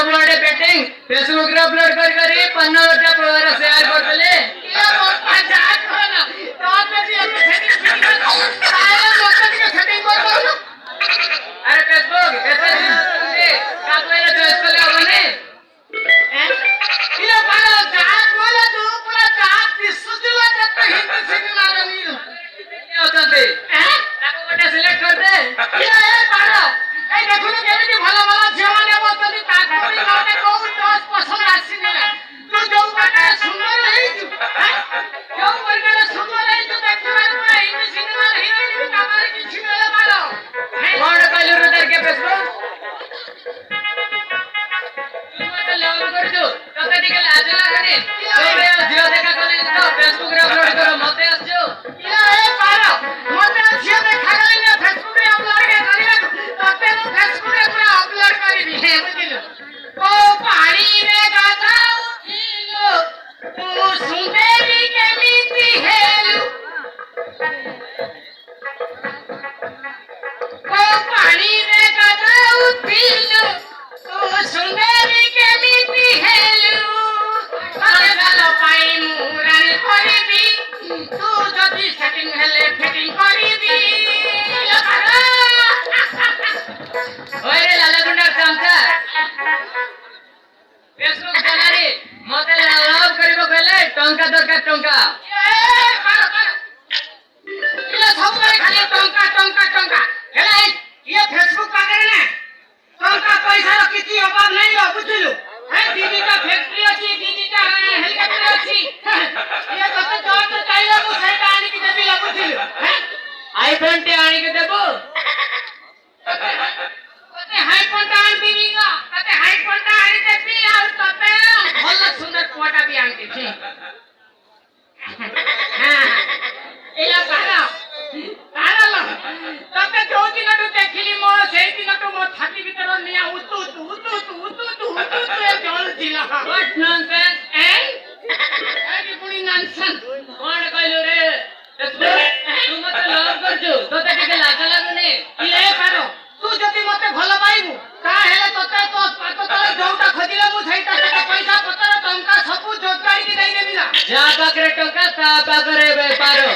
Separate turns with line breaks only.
upload painting Facebook रे upload करी 15 परिवार शेयर करतले
ये बाप्पा जात हो ना तो पे भी एक सेटिंग सारे लोक के सेटिंग कर दो
अरे फेसबुक ऐसे का कोई चॉइस कर ले होने
ये बाला जात बोला तू पूरा जात विश्व दिला तो हिंदी सिनेमा नहीं
क्या होता है ताको बटा सिलेक्ट कर दे
ये बाला ए देखो ना केमिति भला भला जवाने बोलतली ताको भी माने को टॉस पसंद आसी ना तू जो बटा सुंदर है तू जो बटा सुंदर है तू देखबा पूरा हिंदी सिनेमा हिंदी कामारे किछि मेला बालो
कौन कहलु रुदर के फेसबुक तू मत लव कर दो तते टिके लाज लागने तोरे जियो देखा कोने तो फेसबुक रे अपलोड करो मते आछो
ये बाला मते झियो देखा गई ना फेसबुक रे अपलोड के करिबा तते नु फेसबुक रे पूरा अपलोड करिबी हे बुझिलो ओ पानी रे गाथा उठिलो तू सुंदरी केमिति हेलु ओ पानी रे गाथा उठिलो तू सुंदरी केमिति हेलु चलो पाई मुरानी करिबी तू जदी सेटिंग हेले फिटिंग करिबी
ओरे लाला गुंडा कामका फेसबुक चलारी मते लव करिबो कहले टंका दरकार टंका
ये सब खाली टंका टंका टंका हेला ये फेसबुक पागल ने टंका पैसा रो किछि अभाव नहीं हो बुझिलु है दीदी का फैक्ट्री अछि दीदी का हेलीकॉप्टर अछि ये कते जॉब चाहिए मु सेटा आनी कि देबी ला बुझिलु है
आईफोन टे आनी के देबो
कते हाई पंटा आन दीबी ना कते हाई पंटा आनी देबी और तते भल सुंदर कोटा भी आन देबी हां एला बारा बारा ला तते जो दिन तो देखिली मोर सेई दिन तो मोर छाती भीतर निया उतु ए जल जिला
व्हाट नॉनसेंस
ए पुणी नॉनसेंस
कौन कहलु रे फेसबुक तू मते लव कर जो तते टिके लाज लागने
ये करो तू जति मते भल पाइबु का हेले तते तो पातो तले जोटा खदिले मु सेईटा पैसा पतर टंका सब जोगाड़ी के देई देबी ना
जा पाकरे टंका ता पाकरे बेपारो